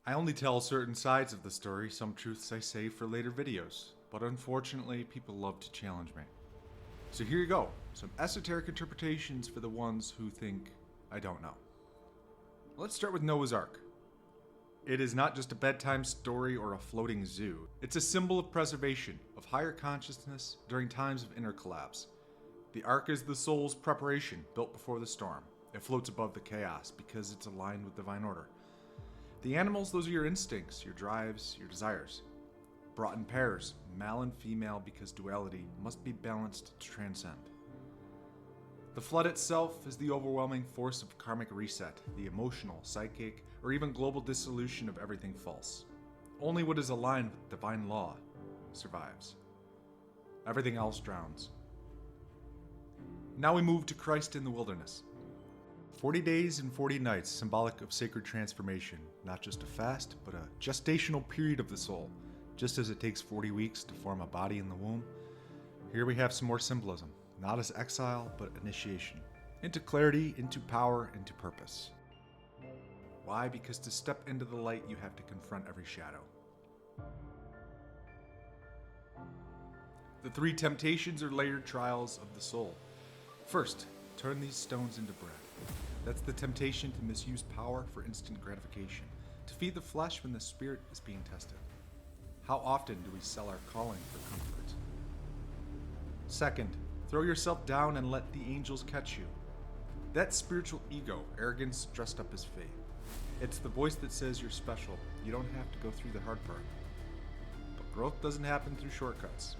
I only tell certain sides of the story, some truths I save for later videos, but unfortunately people love to challenge me. So here you go, some esoteric interpretations for the ones who think I don't know. Let's start with Noah's Ark. It is not just a bedtime story or a floating zoo. It's a symbol of preservation, of higher consciousness during times of inner collapse. The Ark is the soul's preparation, built before the storm. It floats above the chaos because it's aligned with divine order. The animals, those are your instincts, your drives, your desires. Brought in pairs, male and female, because duality must be balanced to transcend. The flood itself is the overwhelming force of karmic reset, the emotional, psychic, or even global dissolution of everything false. Only what is aligned with divine law survives. Everything else drowns. Now we move to Christ in the wilderness. 40 days and 40 nights, symbolic of sacred transformation, not just a fast, but a gestational period of the soul. Just as it takes 40 weeks to form a body in the womb, here we have some more symbolism, not as exile, but initiation. Into clarity, into power, into purpose. Why? Because to step into the light, you have to confront every shadow. The three temptations or layered trials of the soul. First, turn these stones into bread. That's the temptation to misuse power for instant gratification, to feed the flesh when the spirit is being tested. How often do we sell our calling for comfort? Second, throw yourself down and let the angels catch you. That's spiritual ego, arrogance dressed up as faith. It's the voice that says you're special. You don't have to go through the hard part. But growth doesn't happen through shortcuts.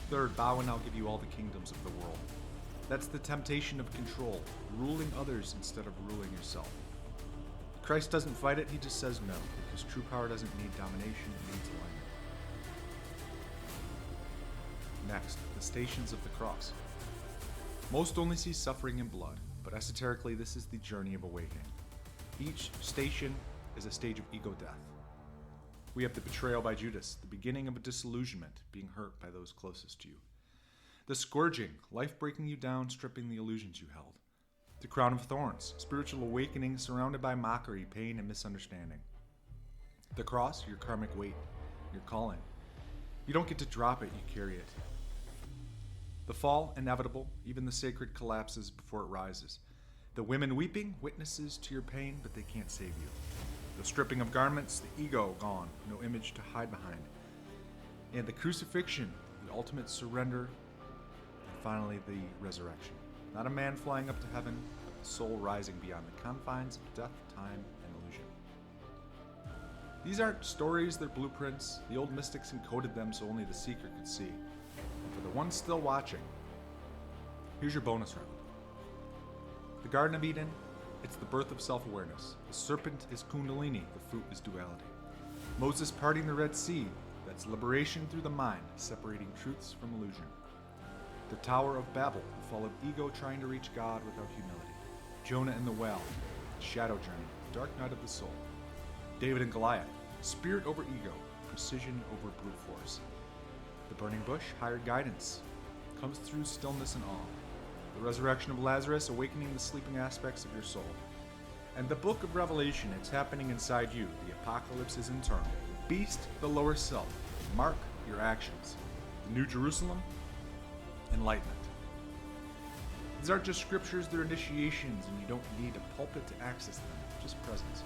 Third, bow and I'll give you all the kingdoms of the world. That's the temptation of control, ruling others instead of ruling yourself. Christ doesn't fight it, he just says no, because true power doesn't need domination, it needs alignment. Next, the stations of the cross. Most only see suffering and blood, but esoterically this is the journey of awakening. Each station is a stage of ego death. We have the betrayal by Judas, the beginning of a disillusionment, being hurt by those closest to you. The scourging, life breaking you down, stripping the illusions you held. The crown of thorns, spiritual awakening surrounded by mockery, pain, and misunderstanding. The cross, your karmic weight, your calling. You don't get to drop it, you carry it. The fall, inevitable, even the sacred collapses before it rises. The women weeping, witnesses to your pain, but they can't save you. The stripping of garments, the ego gone, no image to hide behind. And the crucifixion, the ultimate surrender. Finally, the resurrection. Not a man flying up to heaven, but the soul rising beyond the confines of death, time, and illusion. These aren't stories, they're blueprints. The old mystics encoded them so only the seeker could see. And for the ones still watching, here's your bonus round. The Garden of Eden, it's the birth of self-awareness. The serpent is Kundalini, the fruit is duality. Moses parting the Red Sea, that's liberation through the mind, separating truths from illusion. The Tower of Babel, the fall of ego trying to reach God without humility. Jonah and the whale, the shadow journey, the dark night of the soul. David and Goliath, spirit over ego, precision over brute force. The burning bush, higher guidance, comes through stillness and awe. The resurrection of Lazarus, awakening the sleeping aspects of your soul. And the book of Revelation, it's happening inside you. The apocalypse is internal. Beast, the lower self. Mark your actions. The New Jerusalem, enlightenment. These aren't just scriptures, they're initiations, and you don't need a pulpit to access them, just presence.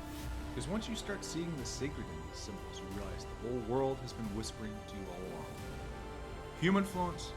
Because once you start seeing the sacred in these symbols, you realize the whole world has been whispering to you all along. Humanfluence,